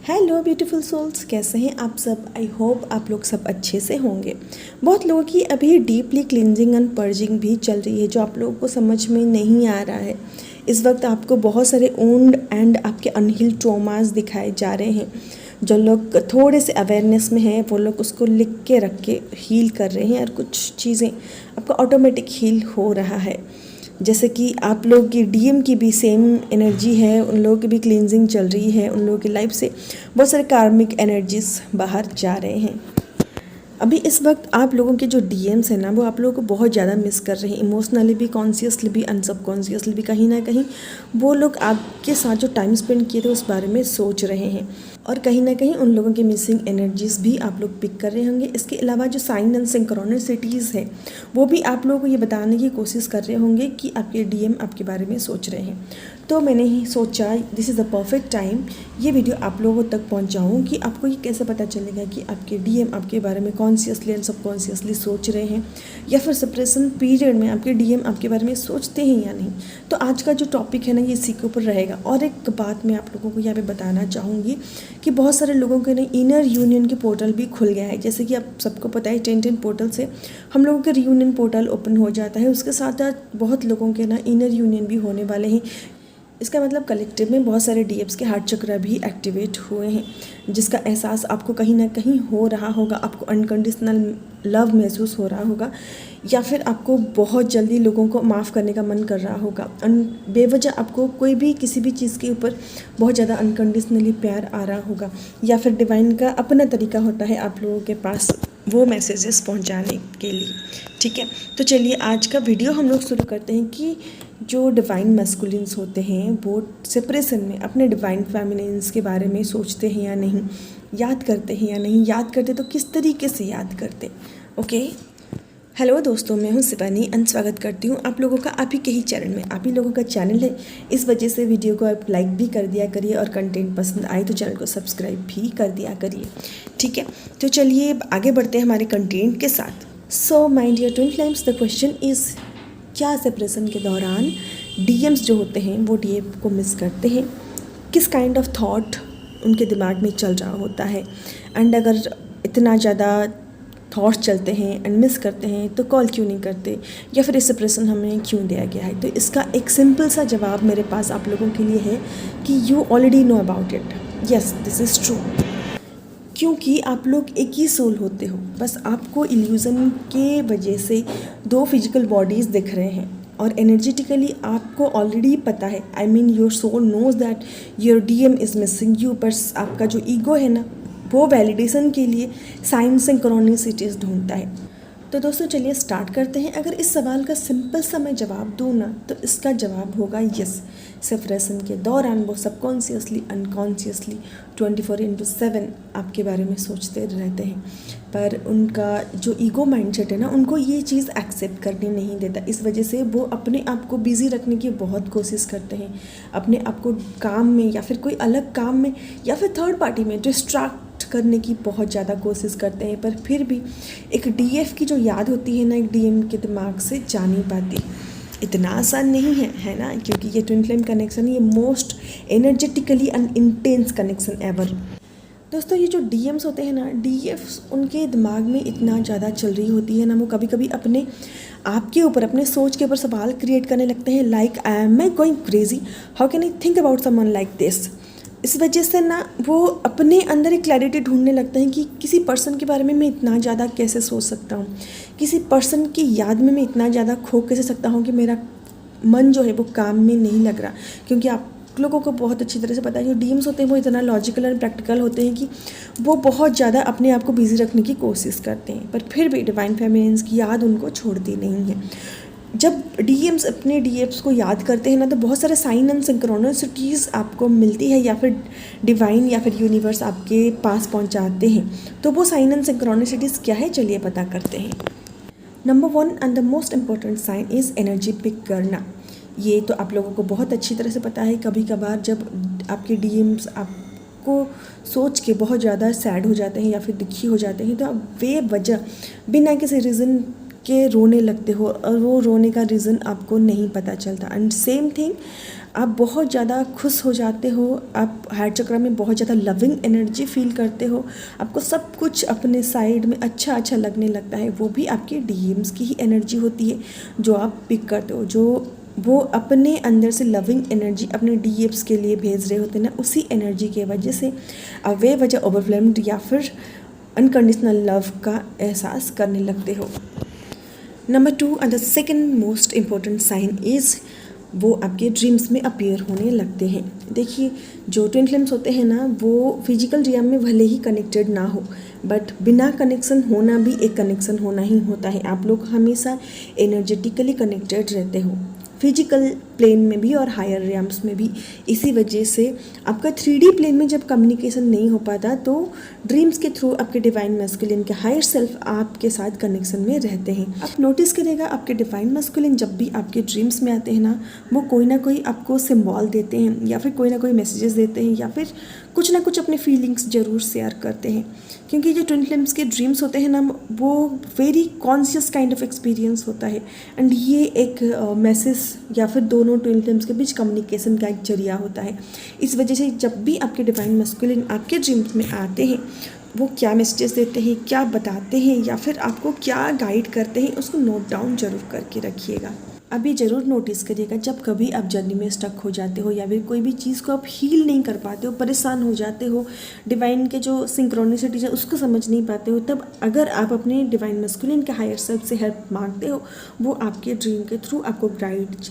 Hello beautiful souls, कैसे हैं आप सब। आई होप आप लोग सब अच्छे से होंगे। बहुत लोगों की अभी डीपली क्लिनजिंग एंड पर्जिंग भी चल रही है, जो आप लोगों को समझ में नहीं आ रहा है। इस वक्त आपको बहुत सारे वुंड एंड आपके अनहील्ड ट्रॉमास दिखाए जा रहे हैं। जो लोग थोड़े से अवेयरनेस में हैं वो लोग उसको लिख के रख के हील कर रहे हैं, और कुछ चीज़ें आपको ऑटोमेटिक हील हो रहा है। जैसे कि आप लोग की डीएम की भी सेम एनर्जी है, उन लोगों की भी क्लींजिंग चल रही है, उन लोगों की लाइफ से बहुत सारे कार्मिक एनर्जीज बाहर जा रहे हैं। अभी इस वक्त आप लोगों के जो डीएम्स हैं ना, वो आप लोगों को बहुत ज़्यादा मिस कर रहे हैं, इमोशनली भी, कॉन्शियसली भी, अनसबकॉन्शियसली भी। कहीं ना कहीं वो लोग आपके साथ जो टाइम स्पेंड किए थे उस बारे में सोच रहे हैं, और कहीं ना कहीं उन लोगों की मिसिंग एनर्जीज भी आप लोग पिक कर रहे होंगे। इसके अलावा जो साइन एंड सिंक्रोनिसिटीज़ है वो भी आप लोगों को ये बताने की कोशिश कर रहे होंगे कि आपके डीएम आपके बारे में सोच रहे हैं। तो मैंने ही सोचा this is the perfect time ये वीडियो आप लोगों तक पहुंचाऊं कि आपको ये कैसे पता चलेगा कि आपके डीएम आपके बारे में कॉन्शियसली एंड सबकॉन्शियसली सोच रहे हैं, या फिर सेपरेशन पीरियड में आपके डीएम आपके बारे में सोचते हैं या नहीं। तो आज का जो टॉपिक है ना, ये इसी के ऊपर रहेगा। और एक बात मैं आप लोगों को यहाँ पे बताना चाहूँगी कि बहुत सारे लोगों के ना इनर यूनियन के पोर्टल भी खुल गया है। जैसे कि आप सबको पता है 10 पोर्टल से हम लोगों के रियूनियन पोर्टल ओपन हो जाता है। उसके साथ साथ बहुत लोगों के ना इनर यूनियन भी होने वाले हैं। इसका मतलब कलेक्टिव में बहुत सारे डीएप्स के हार्ट चक्र भी एक्टिवेट हुए हैं, जिसका एहसास आपको कहीं ना कहीं हो रहा होगा। आपको अनकंडीशनल लव महसूस हो रहा होगा, या फिर आपको बहुत जल्दी लोगों को माफ़ करने का मन कर रहा होगा। बेवजह आपको कोई भी किसी भी चीज़ के ऊपर बहुत ज़्यादा अनकंडीशनली प्यार आ रहा होगा, या फिर डिवाइन का अपना तरीका होता है आप लोगों के पास वो मैसेजेस पहुंचाने के लिए। ठीक है, तो चलिए आज का वीडियो हम लोग शुरू करते हैं कि जो डिवाइन मैस्कुलिन्स होते हैं वो सेपरेशन में अपने डिवाइन फेमिनिन्स के बारे में सोचते हैं या नहीं, याद करते हैं या नहीं, याद करते तो किस तरीके से याद करते। ओके, हेलो दोस्तों, मैं हूं शिवानी एंड स्वागत करती हूं आप लोगों का आप ही के ही चैनल में। आप ही लोगों का चैनल है, इस वजह से वीडियो को आप लाइक भी कर दिया करिए, और कंटेंट पसंद आए तो चैनल को सब्सक्राइब भी कर दिया करिए। ठीक है, तो चलिए आगे बढ़ते हैं हमारे कंटेंट के साथ। So my dear twin flames, the question is, क्या सेपरेशन के दौरान डीएम्स जो होते हैं वो डीएम को मिस करते हैं? किस काइंड ऑफ थॉट उनके दिमाग में चल रहा होता है? एंड अगर इतना ज़्यादा थॉट्स चलते हैं एंड मिस करते हैं तो कॉल क्यों नहीं करते, या फिर इस सेपरेशन हमें क्यों दिया गया है? तो इसका एक सिंपल सा जवाब मेरे पास आप लोगों के लिए है कि you already know about it. Yes, this is true. क्योंकि आप लोग एक ही सोल होते हो, बस आपको इल्यूज़न के वजह से दो फिजिकल बॉडीज़ दिख रहे हैं, और एनर्जेटिकली आपको ऑलरेडी पता है, I mean your soul knows that your DM is missing you. बस आपका जो ईगो है ना, वो वैलिडेशन के लिए साइन सिंक्रोनिसिटीज़ ढूंढता है। तो दोस्तों चलिए स्टार्ट करते हैं। अगर इस सवाल का सिंपल सा मैं जवाब दूँ ना, तो इसका जवाब होगा यस। सेपरेशन के दौरान वो सबकॉन्शियसली अनकॉन्शियसली 24/7 आपके बारे में सोचते रहते हैं, पर उनका जो ईगो माइंडसेट है ना, उनको ये चीज़ एक्सेप्ट करने नहीं देता। इस वजह से वो अपने आप को बिज़ी रखने की बहुत कोशिश करते हैं, अपने आप को काम में या फिर कोई अलग काम में या फिर थर्ड पार्टी में डिस्ट्रैक्ट करने की बहुत ज़्यादा कोशिश करते हैं। पर फिर भी एक डीएफ की जो याद होती है ना, एक डीएम के दिमाग से जा नहीं पाती। इतना आसान नहीं है ना, क्योंकि ये ट्विन फ्लेम कनेक्शन, ये most energetically and intense connection ever. दोस्तों ये जो डीएम्स होते हैं ना, डीएफ्स उनके दिमाग में इतना ज़्यादा चल रही होती है ना, वो कभी कभी अपने आप के ऊपर, अपने सोच के ऊपर सवाल क्रिएट करने लगते हैं, like I am I going crazy, how can I think about someone like this. इस वजह से ना वो अपने अंदर एक क्लैरिटी ढूंढने लगते हैं कि किसी पर्सन के बारे में मैं इतना ज़्यादा कैसे सोच सकता हूँ, किसी पर्सन की याद में मैं इतना ज़्यादा खो कैसे सकता हूँ कि मेरा मन जो है वो काम में नहीं लग रहा। क्योंकि आप लोगों को बहुत अच्छी तरह से पता है जो डीएम्स होते हैं वो इतना लॉजिकल एंड प्रैक्टिकल होते हैं कि वो बहुत ज़्यादा अपने आप को बिजी रखने की कोशिश करते हैं, पर फिर भी डिवाइन फेमिनिन्स की याद उनको छोड़ती नहीं है। जब डीएम्स अपने डीएप्स को याद करते हैं ना, तो बहुत सारे साइन एंड सिंक्रोनिसिटीज़ आपको मिलती है, या फिर डिवाइन या फिर यूनिवर्स आपके पास पहुंचाते हैं। तो वो साइन एंड सिंक्रोनिसिटीज़ क्या है, चलिए पता करते हैं। Number 1 and the most important sign is energy pick करना। ये तो आप लोगों को बहुत अच्छी तरह से पता है। कभी कभार जब आपके डीएम्स आपको सोच के बहुत ज़्यादा सैड हो जाते हैं या फिर दुखी हो जाते हैं, तो आप बेवजह बिना किसी रीज़न के रोने लगते हो, और वो रोने का रीज़न आपको नहीं पता चलता। एंड सेम थिंग आप बहुत ज़्यादा खुश हो जाते हो, आप हार्ट चक्र में बहुत ज़्यादा लविंग एनर्जी फील करते हो, आपको सब कुछ अपने साइड में अच्छा अच्छा लगने लगता है। वो भी आपके डीएम्स की ही एनर्जी होती है जो आप पिक करते हो, जो वो अपने अंदर से लविंग एनर्जी अपने डीएम्स के लिए भेज रहे होते हैं ना, उसी एनर्जी के वजह से आप बेवजह ओवरवेल्म्ड या फिर अनकंडीशनल लव का एहसास करने लगते हो। Number 2 and the second most important sign is वो आपके ड्रीम्स में अपीयर होने लगते हैं। देखिए, जो ट्विन फ्लेम्स होते हैं ना, वो फिजिकल रियम में भले ही कनेक्टेड ना हो, बट बिना कनेक्शन होना भी एक कनेक्शन होना ही होता है। आप लोग हमेशा एनर्जेटिकली कनेक्टेड रहते हो, फिजिकल प्लेन में भी और हायर रियम्स में भी। इसी वजह से आपका 3D प्लेन में जब कम्युनिकेशन नहीं हो पाता तो ड्रीम्स के थ्रू आपके डिवाइन मैस्कुलिन के हायर सेल्फ आपके साथ कनेक्शन में रहते हैं। आप नोटिस करेगा, आपके डिवाइन मैस्कुलिन जब भी आपके ड्रीम्स में आते हैं ना, वो कोई ना कोई आपको सिंबल देते हैं या फिर कोई ना कोई मैसेजेस देते हैं या फिर कुछ ना कुछ अपने फीलिंग्स ज़रूर शेयर करते हैं। क्योंकि जो ट्विन फ्लेम्स के ड्रीम्स होते हैं ना, वो very conscious kind of experience होता है, एंड ये एक मैसेज या फिर दोनों ट्विन फ्लेम्स के बीच कम्युनिकेशन का एक जरिया होता है। इस वजह से जब भी आपके डिवाइन मैस्कुलिन आपके ड्रीम्स में आते हैं, वो क्या मैसेजेस देते हैं, क्या बताते हैं या फिर आपको क्या गाइड करते हैं, उसको नोट डाउन जरूर करके रखिएगा। अभी ज़रूर नोटिस करिएगा, जब कभी आप जर्नी में स्टक हो जाते हो या फिर कोई भी चीज़ को आप हील नहीं कर पाते हो, परेशान हो जाते हो, डिवाइन के जो सिंक्रोनिसिटीज है उसको समझ नहीं पाते हो, तब अगर आप अपने डिवाइन मैस्कुलिन के हायर सेल्फ से हेल्प मांगते हो, वो आपके ड्रीम के थ्रू आपको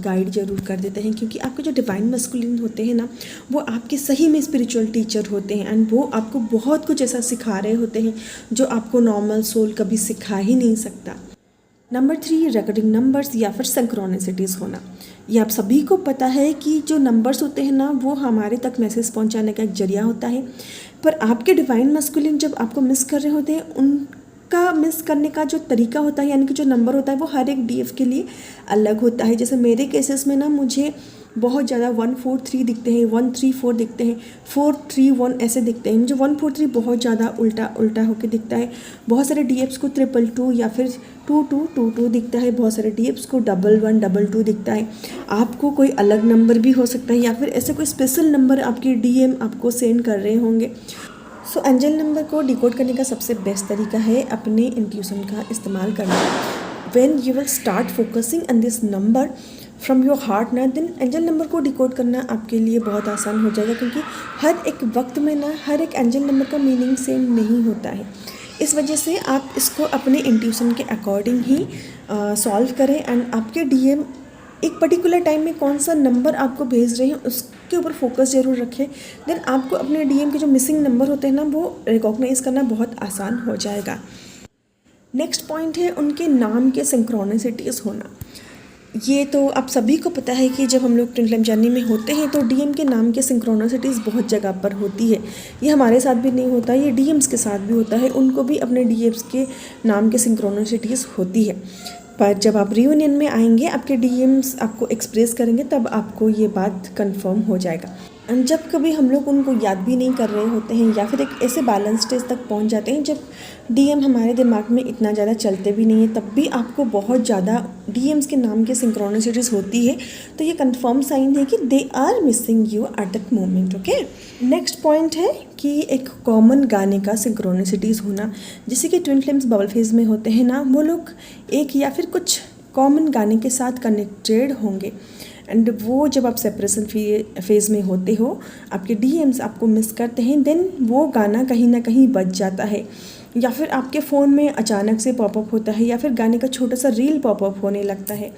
गाइड जरूर कर देते हैं। क्योंकि आपके जो डिवाइन मैस्कुलिन होते हैं ना, वो आपके सही में स्पिरिचुअल टीचर होते हैं, एंड वो आपको बहुत कुछ ऐसा सिखा रहे होते हैं जो आपको नॉर्मल सोल कभी सिखा ही नहीं सकता। नंबर 3, रिकॉर्डिंग नंबर्स या फिर सिंक्रोनिसिटीज़ होना। ये आप सभी को पता है कि जो नंबर्स होते हैं ना, वो हमारे तक मैसेज पहुंचाने का एक जरिया होता है, पर आपके डिवाइन मैस्कुलिन जब आपको मिस कर रहे होते हैं, उनका मिस करने का जो तरीका होता है, यानी कि जो नंबर होता है, वो हर एक डीएफ के लिए अलग होता है। जैसे मेरे केसेस में ना, मुझे बहुत ज़्यादा 143 दिखते हैं, 134 दिखते हैं, 431 ऐसे दिखते हैं। मुझे 143 बहुत ज़्यादा उल्टा होकर दिखता है। बहुत सारे डीएफ्स को 222 या फिर 2222 दिखता है। बहुत सारे डीएफ्स को 1122 दिखता है। आपको कोई अलग नंबर भी हो सकता है या फिर ऐसे कोई स्पेशल नंबर आपके डीएम आपको सेंड कर रहे होंगे। सो एंजल नंबर को डिकोड करने का सबसे बेस्ट तरीका है अपने इंट्यूशन का इस्तेमाल करना। When you will start focusing on this number from your heart ना, देन एंजल नंबर को डिकोड करना आपके लिए बहुत आसान हो जाएगा। क्योंकि हर एक वक्त में ना, हर एक एंजल नंबर का मीनिंग सेम नहीं होता है। इस वजह से आप इसको अपने इंट्यूशन के अकॉर्डिंग ही सॉल्व करें, एंड आपके डीएम एक पर्टिकुलर टाइम में कौन सा नंबर आपको भेज रहे हैं उसके ऊपर फोकस जरूर रखें। देन आपको अपने डीएम के जो मिसिंग नंबर होते हैं ना, वो रिकॉग्नाइज करना बहुत आसान हो जाएगा। नेक्स्ट पॉइंट है उनके नाम के सिंक्रोनिसिटीज़ होना। ये तो आप सभी को पता है कि जब हम लोग ट्विन फ्लेम जर्नी में होते हैं तो डीएम के नाम के सिंक्रोनिसिटीज़ बहुत जगह पर होती है। ये हमारे साथ भी नहीं होता, ये डीएम्स के साथ भी होता है। उनको भी अपने डीएम्स के नाम के सिंक्रोनिसिटीज़ होती है। पर जब आप रियूनियन में आएंगे, आपके डीएम्स आपको एक्सप्रेस करेंगे, तब आपको ये बात कंफर्म हो जाएगा। एंड जब कभी हम लोग उनको याद भी नहीं कर रहे होते हैं या फिर एक ऐसे बैलेंस स्टेज तक पहुंच जाते हैं जब डीएम हमारे दिमाग में इतना ज़्यादा चलते भी नहीं है, तब भी आपको बहुत ज़्यादा डीएम्स के नाम के सिंक्रोनिसिटीज़ होती है, तो ये कंफर्म साइन है कि they are missing you at that moment. Okay, next point है कि एक कॉमन गाने का सिंक्रोनिसिटीज़ होना। जैसे कि ट्विन फ्लेम्स बबल फेज में होते हैं ना, वो लोग एक या फिर कुछ कॉमन गाने के साथ कनेक्टेड होंगे, एंड वो जब आप सेपरेशन फेज़ में होते हो, आपके डीएम्स आपको मिस करते हैं, देन वो गाना कहीं ना कहीं बच जाता है, या फिर आपके फ़ोन में अचानक से पॉपअप होता है, या फिर गाने का छोटा सा रील पॉपअप होने लगता है।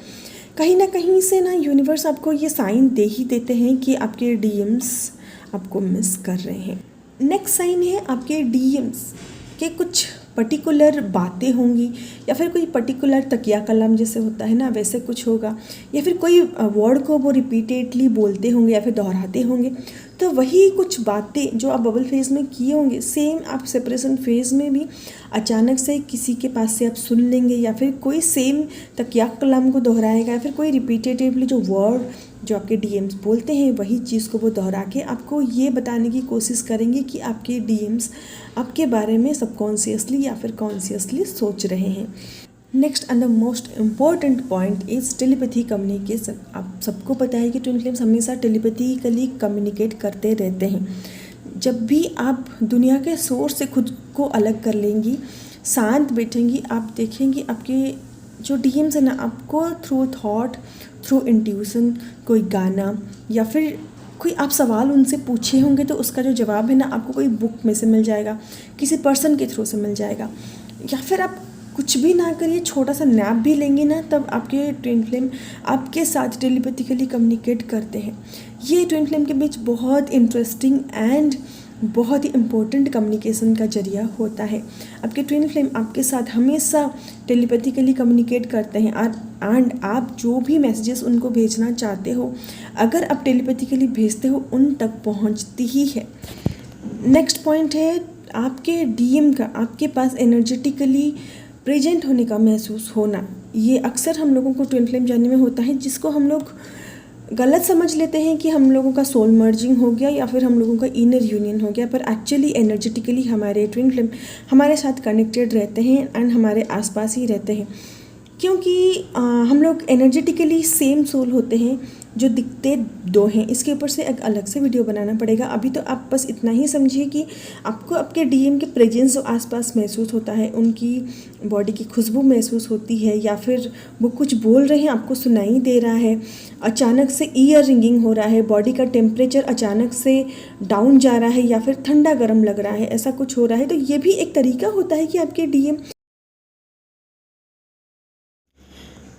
कहीं ना कहीं से ना यूनिवर्स आपको ये साइन दे ही देते हैं कि आपके डीएम्स आपको मिस कर रहे हैं। नेक्स्ट साइन है आपके डीएम्स के कुछ पर्टिकुलर बातें होंगी, या फिर कोई पर्टिकुलर तकिया कलम जैसे होता है ना, वैसे कुछ होगा, या फिर कोई वर्ड को वो रिपीटेडली बोलते होंगे या फिर दोहराते होंगे। तो वही कुछ बातें जो आप बबल फेज़ में किए होंगे, सेम आप सेपरेशन फेज़ में भी अचानक से किसी के पास से आप सुन लेंगे, या फिर कोई सेम तकिया कलम को दोहराएगा, या फिर कोई रिपीटेटिवली जो वर्ड जो आपके डीएम्स बोलते हैं, वही चीज़ को वो दोहरा के आपको ये बताने की कोशिश करेंगे कि आपके डीएम्स आपके बारे में सबकॉन्शियसली या फिर कॉन्शियसली सोच रहे हैं। Next and the most important point is telepathy communication. आप सबको पता है कि ट्विन फ्लेम्स हमेशा टेलीपैथिकली कम्युनिकेट करते रहते हैं। जब भी आप दुनिया के सोर्स से खुद को अलग कर लेंगी, शांत बैठेंगी, आप देखेंगी आपके जो डीएम्स है ना, आपको थ्रू थॉट, थ्रू इंट्यूशन, कोई गाना या फिर कोई आप सवाल उनसे पूछे होंगे तो उसका जो जवाब है ना, आपको कोई बुक में से मिल जाएगा, किसी पर्सन के थ्रू से मिल जाएगा, या फिर आप कुछ भी ना करिए, छोटा सा नैप भी लेंगे ना, तब आपके ट्विन फ्लेम आपके साथ टेलीपैथिकली कम्युनिकेट करते हैं। ये ट्विन फ्लेम के बीच बहुत इंटरेस्टिंग एंड बहुत ही इम्पोर्टेंट कम्युनिकेशन का जरिया होता है। आपके ट्विन फ्लेम आपके साथ हमेशा टेलीपैथिकली कम्युनिकेट करते हैं एंड आप जो भी मैसेजेस उनको भेजना चाहते हो, अगर आप टेलीपैथिकली भेजते हो, उन तक पहुंचती ही है। नेक्स्ट पॉइंट है आपके डीएम का आपके पास एनर्जेटिकली प्रेजेंट होने का महसूस होना। ये अक्सर हम लोगों को ट्विन फ्लेम जानने में होता है, जिसको हम लोग गलत समझ लेते हैं कि हम लोगों का सोल मर्जिंग हो गया या फिर हम लोगों का इनर यूनियन हो गया, पर एक्चुअली एनर्जेटिकली हमारे ट्विन फ्लेम हमारे साथ कनेक्टेड रहते हैं एंड हमारे आसपास ही रहते हैं, क्योंकि हम लोग एनर्जेटिकली सेम सोल होते हैं, जो दिखते दो हैं। इसके ऊपर से एक अलग से वीडियो बनाना पड़ेगा। अभी तो आप बस इतना ही समझिए कि आपको आपके डीएम के प्रेजेंस जो आसपास महसूस होता है, उनकी बॉडी की खुशबू महसूस होती है, या फिर वो कुछ बोल रहे हैं आपको सुनाई दे रहा है, अचानक से ईयर रिंगिंग हो रहा है, बॉडी का टेम्परेचर अचानक से डाउन जा रहा है या फिर ठंडा गर्म लग रहा है, ऐसा कुछ हो रहा है, तो ये भी एक तरीका होता है कि आपके डीएम।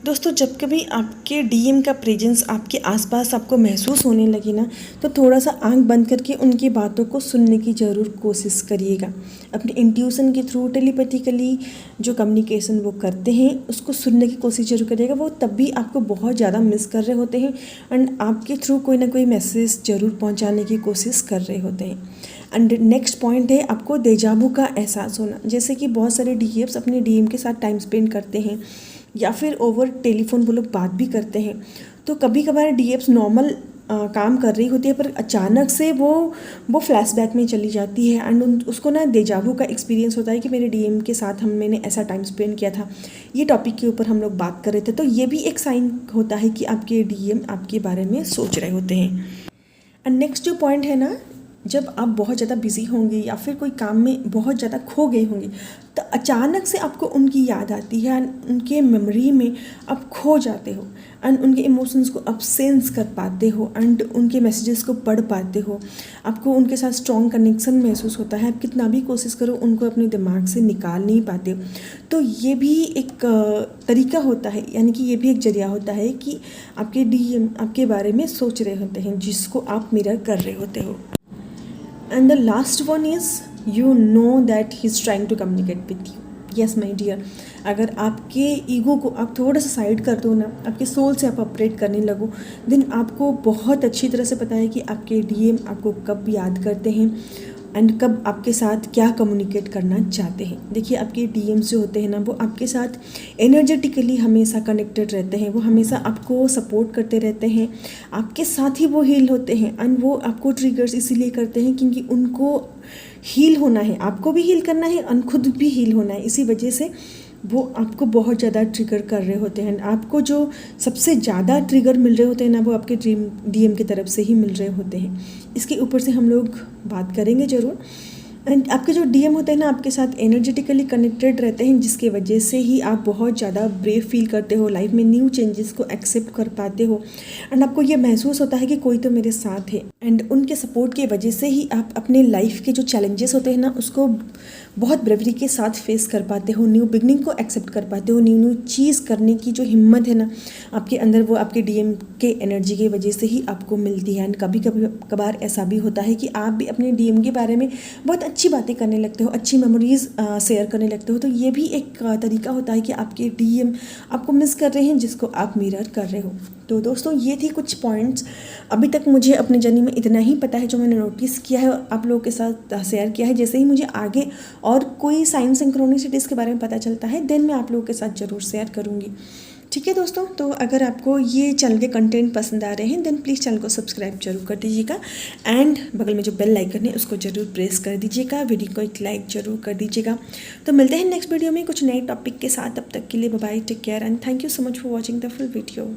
दोस्तों, जब कभी आपके डीएम का प्रेजेंस आपके आसपास आपको महसूस होने लगी ना, तो थोड़ा सा आंख बंद करके उनकी बातों को सुनने की ज़रूर कोशिश करिएगा। अपने इंट्यूशन के थ्रू टेलीपैथिकली जो कम्युनिकेशन वो करते हैं, उसको सुनने की कोशिश जरूर करिएगा। वो तब भी आपको बहुत ज़्यादा मिस कर रहे होते हैं एंड आपके थ्रू कोई ना कोई मैसेज ज़रूर पहुँचाने की कोशिश कर रहे होते हैं। एंड नेक्स्ट पॉइंट है आपको देजावू का एहसास होना। जैसे कि बहुत सारे डीएम्स अपने डीएम के साथ टाइम स्पेंड करते हैं या फिर ओवर टेलीफोन वो लोग बात भी करते हैं, तो कभी कभार डीएम्स नॉर्मल काम कर रही होती है, पर अचानक से वो फ्लैशबैक में चली जाती है एंड उसको ना देजावू का एक्सपीरियंस होता है कि मेरे डीएम के साथ मैंने ऐसा टाइम स्पेंड किया था, ये टॉपिक के ऊपर हम लोग बात कर रहे थे। तो ये भी एक साइन होता है कि आपके डीएम आपके बारे में सोच रहे होते हैं। एंड नेक्स्ट जो पॉइंट है ना, जब आप बहुत ज़्यादा बिजी होंगे या फिर कोई काम में बहुत ज़्यादा खो गए होंगे, तो अचानक से आपको उनकी याद आती है एंड उनके मेमोरी में आप खो जाते हो एंड उनके इमोशंस को आप सेंस कर पाते हो एंड उनके मैसेजेस को पढ़ पाते हो। आपको उनके साथ स्ट्रॉन्ग कनेक्शन महसूस होता है। आप कितना भी कोशिश करो, उनको अपने दिमाग से निकाल नहीं पाते हो। तो ये भी एक तरीका होता है, यानी कि ये भी एक जरिया होता है कि आपके डीएम आपके बारे में सोच रहे होते हैं, जिसको आप मिरर कर रहे होते हो। And the last one is you know that he's trying to communicate with you. Yes my dear, अगर आपके ईगो को आप थोड़ा सा साइड कर दो ना, आपके सोल से आप ऑपरेट करने लगो, देन आपको बहुत अच्छी तरह से पता है कि आपके डीएम आपको कब याद करते हैं एंड कब आपके साथ क्या कम्युनिकेट करना चाहते हैं। देखिए, आपके डीएम्स जो होते हैं ना, वो आपके साथ एनर्जेटिकली हमेशा कनेक्टेड रहते हैं, वो हमेशा आपको सपोर्ट करते रहते हैं, आपके साथ ही वो हील होते हैं एंड वो आपको ट्रिगर्स इसीलिए करते हैं क्योंकि उनको हील होना है, आपको भी हील करना है और खुद भी हील होना है। इसी वजह से वो आपको बहुत ज़्यादा ट्रिगर कर रहे होते हैं। आपको जो सबसे ज़्यादा ट्रिगर मिल रहे होते हैं ना, वो आपके डीएम की तरफ से ही मिल रहे होते हैं। इसके ऊपर से हम लोग बात करेंगे ज़रूर। एंड आपके जो डीएम होते हैं ना, आपके साथ एनर्जेटिकली कनेक्टेड रहते हैं, जिसके वजह से ही आप बहुत ज़्यादा ब्रेव फील करते हो, लाइफ में न्यू चेंजेस को एक्सेप्ट कर पाते हो एंड आपको ये महसूस होता है कि कोई तो मेरे साथ है। एंड उनके सपोर्ट की वजह से ही आप अपने लाइफ के जो चैलेंजेस होते हैं ना, उसको बहुत ब्रेवरी के साथ फेस कर पाते हो, न्यू बिगनिंग को एक्सेप्ट कर पाते हो, न्यू चीज़ करने की जो हिम्मत है ना आपके अंदर, वो आपके डीएम के एनर्जी की वजह से ही आपको मिलती है। एंड कभी कभार ऐसा भी होता है कि आप भी अपने डीएम के बारे में बहुत अच्छी बातें करने लगते हो, अच्छी मेमोरीज शेयर करने लगते हो। तो ये भी एक तरीका होता है कि आपके डीएम आपको मिस कर रहे हैं, जिसको आप मिरर कर रहे हो। तो दोस्तों, ये थी कुछ पॉइंट्स। अभी तक मुझे अपने जर्नी में इतना ही पता है जो मैंने नोटिस किया है और आप लोगों के साथ शेयर किया है। जैसे ही मुझे आगे और कोई साइन सिंक्रोनिसिटीज़ के बारे में पता चलता है, देन मैं आप लोगों के साथ ज़रूर शेयर करूँगी। ठीक है दोस्तों, तो अगर आपको ये चैनल के कंटेंट पसंद आ रहे हैं देन प्लीज़ चैनल को सब्सक्राइब जरूर कर दीजिएगा एंड बगल में जो बेल आइकन है उसको जरूर प्रेस कर दीजिएगा, वीडियो को एक लाइक जरूर कर दीजिएगा। तो मिलते हैं नेक्स्ट वीडियो में कुछ नए टॉपिक के साथ, तब तक के लिए bye bye, take care and thank you so much for watching the full video.